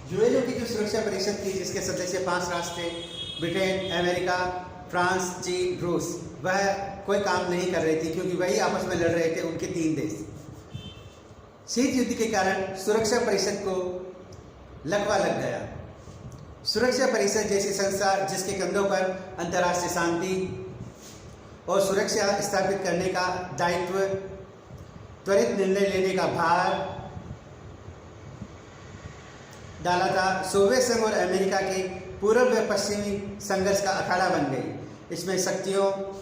यूएनओ की जो सुरक्षा परिषद थी जिसके सदस्य 5 राष्ट्र थे, ब्रिटेन, अमेरिका, फ्रांस, चीन, रूस, वह कोई काम नहीं कर रही थी क्योंकि वही आपस में लड़ रहे थे, उनके 3 देश। शीत युद्ध के कारण सुरक्षा परिषद को लकवा लग गया। सुरक्षा परिषद जैसी संस्था जिसके कंधों पर अंतर्राष्ट्रीय शांति और सुरक्षा स्थापित करने का दायित्व, त्वरित निर्णय लेने का भार डाला था, सोवियत संघ और अमेरिका के पूर्व व पश्चिमी संघर्ष का अखाड़ा बन गई। इसमें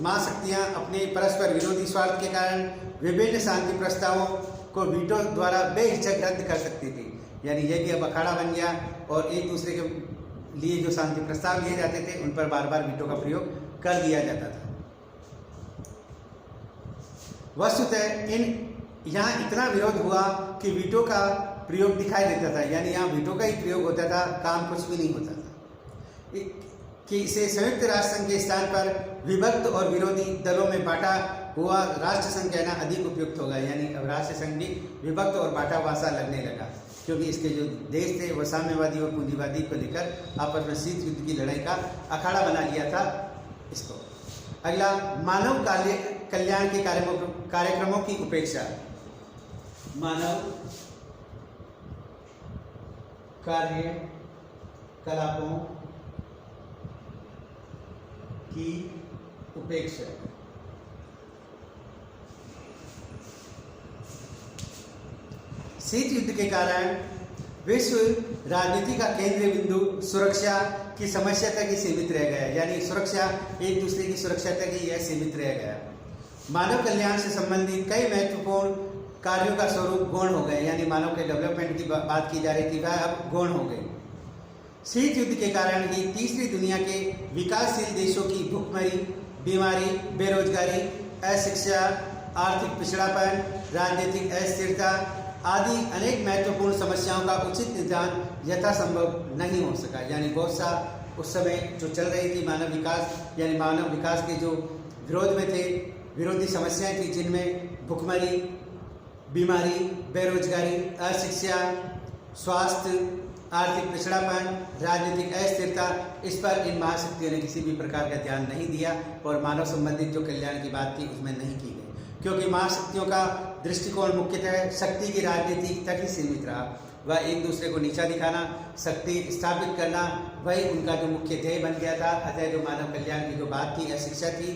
महाशक्तियां अपने परस्पर विरोधी स्वार्थ के कारण विभिन्न शांति प्रस्तावों को वीटो द्वारा बेहिचक रद्द कर सकती थी। यानी यह भी अब अखाड़ा बन गया और एक दूसरे के लिए जो शांति प्रस्ताव लिए जाते थे उन पर बार बार वीटो का प्रयोग कर दिया जाता था। वस्तुतः यहाँ इतना विरोध हुआ कि वीटो का प्रयोग दिखाई देता था। यानी यहाँ वीटो का ही प्रयोग होता था, काम कुछ भी नहीं होता था। कि इसे संयुक्त राष्ट्र संघ के स्थान पर विभक्त और विरोधी दलों में बांटा हुआ राष्ट्र संघ कहना अधिक उपयुक्त होगा। यानी अब राष्ट्र संघ भी विभक्त और बांटा हुआ सा लगने लगा क्योंकि इसके जो देश थे वो साम्यवादी और पूंजीवादी को लेकर आपस में शीत युद्ध की लड़ाई का अखाड़ा बना लिया था इसको। अगला, मानव कल्याण के कार्यक्रमों की उपेक्षा। मानव कार्यकलापों की उपेक्षा। शीत युद्ध के कारण विश्व राजनीति का केंद्रीय बिंदु सुरक्षा की समस्या तक ही सीमित रह गया। यानी सुरक्षा, एक दूसरे की सुरक्षा तक ही यह सीमित रह गया। मानव कल्याण से संबंधित कई महत्वपूर्ण कार्यों का स्वरूप गौण हो गए। यानी मानव के डेवलपमेंट की बात की जा रही थी, वह अब गौण हो गई। शीत युद्ध के कारण ही तीसरी दुनिया के विकासशील देशों की भूखमरी, बीमारी, बेरोजगारी, अशिक्षा, आर्थिक पिछड़ापन, राजनीतिक अस्थिरता, आदि अनेक महत्वपूर्ण समस्याओं का उचित निदान यथासंभव नहीं हो सका। यानी बहुत सा उस समय जो चल रही थी मानव विकास, यानी मानव विकास के जो विरोध में थे, विरोधी समस्याएं थी, जिनमें भुखमरी, बीमारी, बेरोजगारी, अशिक्षा, स्वास्थ्य, आर्थिक पिछड़ापन, राजनीतिक अस्थिरता, इस पर इन महाशक्तियों ने किसी भी प्रकार का ध्यान नहीं दिया और मानव संबंधित जो कल्याण की बात थी उसमें नहीं की गई, क्योंकि महाशक्तियों का दृष्टिकोण मुख्यतः शक्ति की राजनीति तक ही सीमित रहा। वह एक दूसरे को नीचा दिखाना, शक्ति स्थापित करना, वही उनका जो मुख्य ध्येय बन गया था। अतः जो मानव कल्याण की जो बात थी, अशिक्षा थी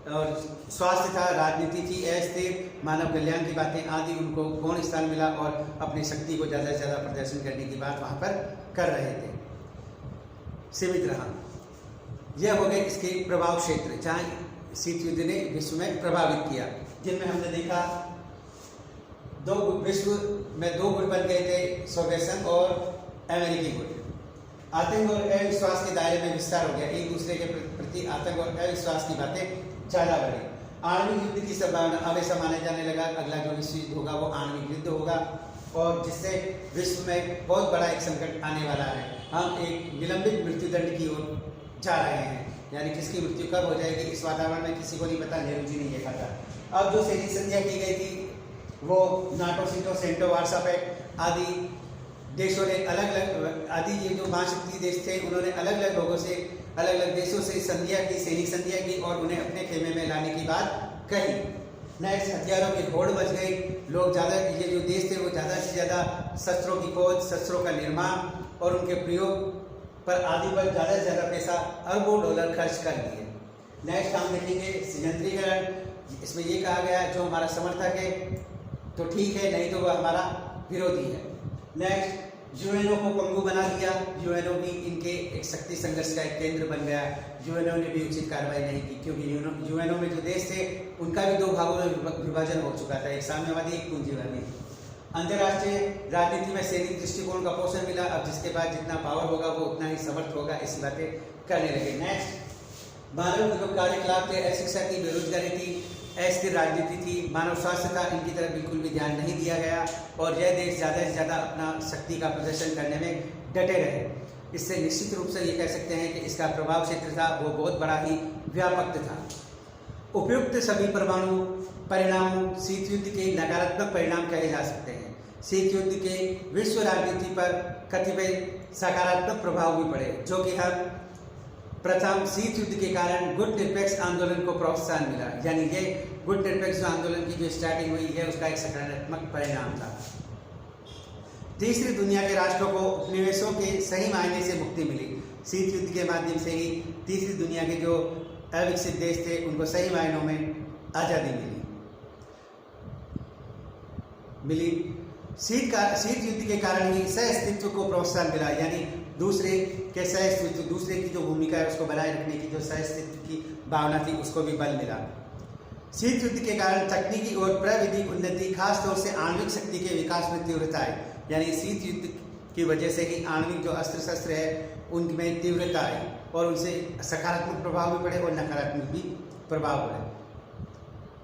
और स्वास्थ्य था, राजनीति थी, अस्थिर, मानव कल्याण की बातें आदि, उनको गौण स्थान मिला और अपनी शक्ति को ज़्यादा से ज़्यादा प्रदर्शन करने की बात वहाँ पर कर रहे थे, सीमित रहा। यह हो गए इसके प्रभाव क्षेत्र जहाँ शीत युद्ध ने विश्व में प्रभावित किया, जिनमें हमने देखा विश्व में दो गुट बन गए थे, सोवियत संघ और अमेरिकी गुट। आतंक और अविश्वास के दायरे में विस्तार हो गया, एक दूसरे के प्रति आतंक और अविश्वास की बातें ज़्यादा बढ़ी। आणविक युद्ध की संभावना अब ऐसा माना जाने लगा, अगला जो विश्व युद्ध होगा वो आणविक युद्ध होगा और जिससे विश्व में बहुत बड़ा एक संकट आने वाला है। हम एक विलंबित मृत्युदंड की ओर जा रहे हैं, यानी किसकी मृत्यु कब हो जाएगी इस वातावरण में किसी को नहीं पता, नेहरू जी ने ये कहा था। अब जो सैनिक संध्या की गई थी वो नाटो, सीटो, सेंटो, वार्सा पैक्ट आदि देशों ने अलग अलग आदि ये जो महाशक्ति देश थे उन्होंने अलग अलग लोगों से, अलग अलग देशों से संध्या की, सैनिक संध्या की और उन्हें अपने खेमे में लाने की बात कही। नेक्स्ट, हथियारों की होड़ मच गई, लोग ज़्यादा, ये जो देश थे वो ज़्यादा से ज़्यादा शस्त्रों की खोज, शस्त्रों का निर्माण और उनके प्रयोग पर आदि पर ज़्यादा से ज़्यादा पैसा, अरबों डॉलर खर्च कर दिए। नेक्स्ट हम देखेंगे संयंत्रीकरण। इसमें ये कहा गया जो हमारा समर्थक है तो ठीक है, नहीं तो वह हमारा विरोधी है। नेक्स्ट, यूएनओ को पंगु बना दिया, यूएनओ भी इनके एक शक्ति संघर्ष का एक केंद्र बन गया। यूएनओ ने भी उचित कार्रवाई नहीं की, क्योंकि यूएनओ में जो देश थे उनका भी दो भागों में विभाजन हो चुका था, एक साम्यवादी, एक पूंजीवादी। अंतर्राष्ट्रीय राजनीति में सैनिक दृष्टिकोण का पोषण मिला, अब जिसके पास जितना पावर होगा वो उतना ही समर्थ होगा, ऐसी बातें करने लगे। नेक्स्ट, मानव के जो कार्यकलाप थे, अशिक्षा थी, बेरोजगारी थी, अस्थिर राजनीति थी, मानव स्वास्थ्य था, इनकी तरफ बिल्कुल भी ध्यान नहीं दिया गया और यह देश ज़्यादा से ज़्यादा अपना शक्ति का प्रदर्शन करने में डटे रहे। इससे निश्चित रूप से ये कह सकते हैं कि इसका प्रभाव क्षेत्र था वो बहुत बड़ा ही व्यापक था। उपयुक्त सभी परमाणु परिणामों शीत युद्ध के नकारात्मक परिणाम कहे जा सकते हैं। शीत युद्ध के विश्व राजनीति पर कतिपय सकारात्मक प्रभाव भी पड़े, जो कि हम प्रथम शीत युद्ध के कारण गुट निरपेक्ष आंदोलन को प्रोत्साहन मिला, यानी ये गुट निरपेक्ष आंदोलन की जो स्टार्टिंग हुई है उसका एक सकारात्मक परिणाम था। तीसरी दुनिया के राष्ट्रों को उपनिवेशों के सही मायने से मुक्ति मिली, शीत युद्ध के माध्यम से ही तीसरी दुनिया के जो अविकसित देश थे उनको सही मायनों में आज़ादी मिली। शीत युद्ध के कारण ही सह अस्तित्व को प्रोत्साहन मिला, यानी दूसरे के सह अस्तित्व, दूसरे की जो भूमिका है उसको बनाए रखने की जो सह अस्तित्व की भावना थी उसको भी बल मिला। शीत युद्ध के कारण तकनीकी और प्रविधिक उन्नति, खासतौर से आणविक शक्ति के विकास में तीव्रता है, यानी शीत युद्ध की वजह से ही आणविक जो अस्त्र शस्त्र है उनमें तीव्रता है और उनसे सकारात्मक प्रभाव भी पड़े और नकारात्मक भी प्रभाव पड़े।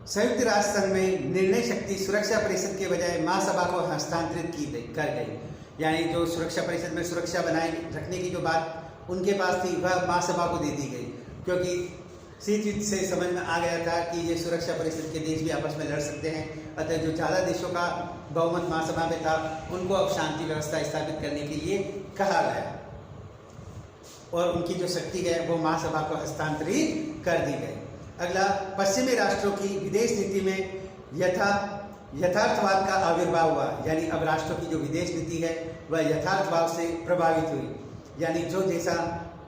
संयुक्त राष्ट्र संघ में निर्णय शक्ति सुरक्षा परिषद के बजाय महासभा को हस्तांतरित कर गई, यानी जो सुरक्षा परिषद में सुरक्षा बनाए रखने की जो बात उनके पास थी वह महासभा को दे दी गई, क्योंकि शीत युद्ध से समझ में आ गया था कि ये सुरक्षा परिषद के देश भी आपस में लड़ सकते हैं। अतः जो ज़्यादा देशों का बहुमत महासभा में था उनको अब शांति व्यवस्था स्थापित करने के लिए कहा गया और उनकी जो शक्ति है वो महासभा को हस्तांतरित कर दी गई। अगला, पश्चिमी राष्ट्रों की विदेश नीति में यथार्थवाद का आविर्भाव हुआ, यानी अब राष्ट्रों की जो विदेश नीति है वह यथार्थवाद से प्रभावित हुई, यानी जो जैसा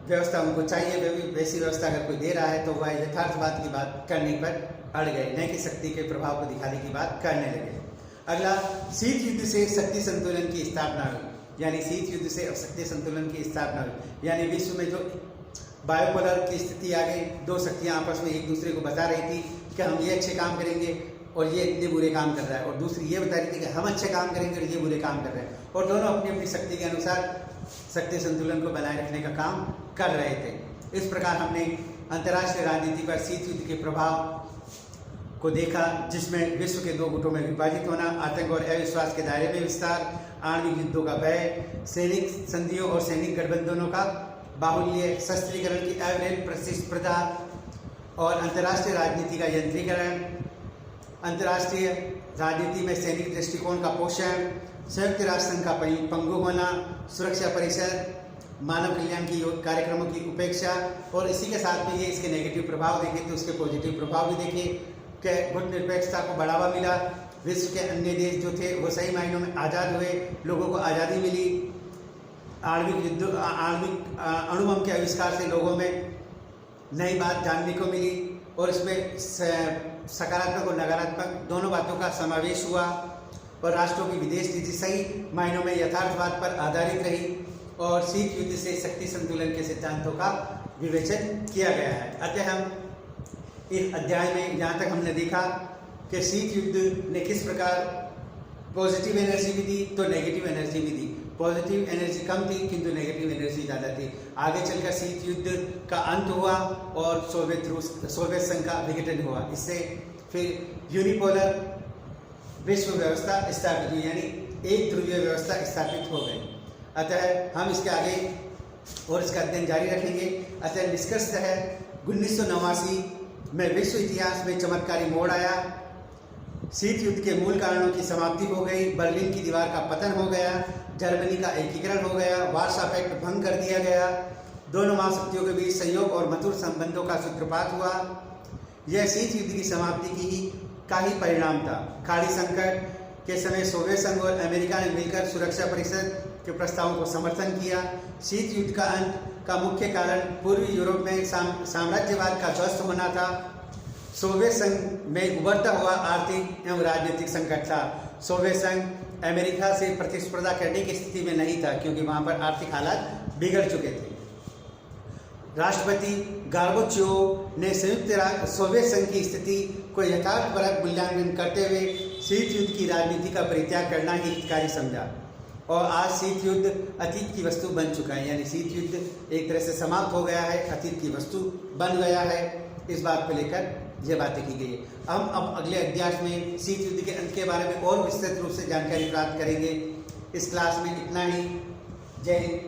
व्यवस्था उनको चाहिए वैसी व्यवस्था अगर कोई दे रहा है तो वह यथार्थवाद की बात करने पर अड़ गए, न कि शक्ति के प्रभाव को दिखाने की बात करने लगे। अगला, शीत युद्ध से शक्ति संतुलन की स्थापना हुई, यानी शीत युद्ध से अब शक्ति संतुलन की स्थापना हुई, यानी विश्व में जो बायोपोलर की स्थिति आ गई, दो शक्तियाँ आपस में एक दूसरे को बता रही थी कि हम ये अच्छे काम करेंगे और ये इतने बुरे काम कर रहा है, और दूसरी ये बता रही थी कि हम अच्छे काम करेंगे और ये बुरे काम कर रहे हैं, और दोनों अपनी अपनी शक्ति के अनुसार शक्ति संतुलन को बनाए रखने का काम कर रहे थे। इस प्रकार हमने अंतर्राष्ट्रीय राजनीति पर शीत युद्ध के प्रभाव को देखा, जिसमें विश्व के 2 गुटों में विभाजित होना, आतंक और अविश्वास के दायरे में विस्तार, आणविक युद्धों का भय, सैनिक संधियों और सैनिक गठबंधनों का बाहुल्य, शस्त्रीकरण की अविरल प्रतिस्पर्धा और अंतर्राष्ट्रीय राजनीति का यंत्रीकरण, अंतर्राष्ट्रीय राजनीति में सैनिक दृष्टिकोण का पोषण, संयुक्त राष्ट्र संघ का पंगु होना, सुरक्षा परिषद, मानव कल्याण की कार्यक्रमों की उपेक्षा, और इसी के साथ में ये इसके नेगेटिव प्रभाव देखें तो उसके पॉजिटिव प्रभाव भी देखें कि गुट निरपेक्षता को बढ़ावा मिला, विश्व के अन्य देश जो थे वो सही मायनों में आज़ाद हुए, लोगों को आज़ादी मिली, आणविक अणुबम के आविष्कार से लोगों में नई बात जानने को मिली, और इसमें सकारात्मक और नकारात्मक दोनों बातों का समावेश हुआ, और राष्ट्रों की विदेश नीति सही मायनों में यथार्थवाद पर आधारित रही, और शीत युद्ध से शक्ति संतुलन के सिद्धांतों का विवेचन किया गया है। अतः हम इस अध्याय में यहाँ तक हमने देखा कि शीत युद्ध ने किस प्रकार पॉजिटिव एनर्जी भी दी तो नेगेटिव एनर्जी भी दी। पॉजिटिव एनर्जी कम थी किंतु नेगेटिव एनर्जी ज़्यादा थी। आगे चलकर शीत युद्ध का अंत हुआ और सोवियत संघ का विघटन हुआ। इससे फिर यूनिपोलर विश्व व्यवस्था स्थापित हुई, यानी एक ध्रुवीय व्यवस्था स्थापित हो गई। अतः हम इसके आगे और इसका अध्ययन जारी रखेंगे। अतः निष्कर्ष है 1989 में विश्व इतिहास में चमत्कारी मोड़ आया। शीत युद्ध के मूल कारणों की समाप्ति हो गई, बर्लिन की दीवार का पतन हो गया, जर्मनी का एकीकरण हो गया, वार्सा पैक्ट भंग कर दिया गया, दोनों महाशक्तियों के बीच सहयोग और मधुर संबंधों का सूत्रपात हुआ। यह शीत युद्ध की समाप्ति का ही परिणाम था। खाड़ी संकट के समय सोवियत संघ और अमेरिका ने मिलकर सुरक्षा परिषद के प्रस्तावों को समर्थन किया। शीत युद्ध का अंत का मुख्य कारण पूर्वी यूरोप में साम्राज्यवाद का ध्वस्त होना था। सोवियत संघ में उभरता हुआ आर्थिक एवं राजनीतिक संकट था। सोवियत संघ अमेरिका से प्रतिस्पर्धा करने की स्थिति में नहीं था क्योंकि वहाँ पर आर्थिक हालात बिगड़ चुके थे। राष्ट्रपति गोर्बाचोव ने संयुक्त सोवियत संघ की स्थिति को यथार्थपरक मूल्यांकन करते हुए शीत युद्ध की राजनीति का परित्याग करना ही हितकारी समझा, और आज शीत युद्ध अतीत की वस्तु बन चुका है। यानी शीत युद्ध एक तरह से समाप्त हो गया है, अतीत की वस्तु बन गया है। इस बात को लेकर ये बातें की गई है। हम अब अगले अध्याय में शीत युद्ध के अंत के बारे में और विस्तृत रूप से जानकारी प्राप्त करेंगे। इस क्लास में इतना ही। जय हिंद।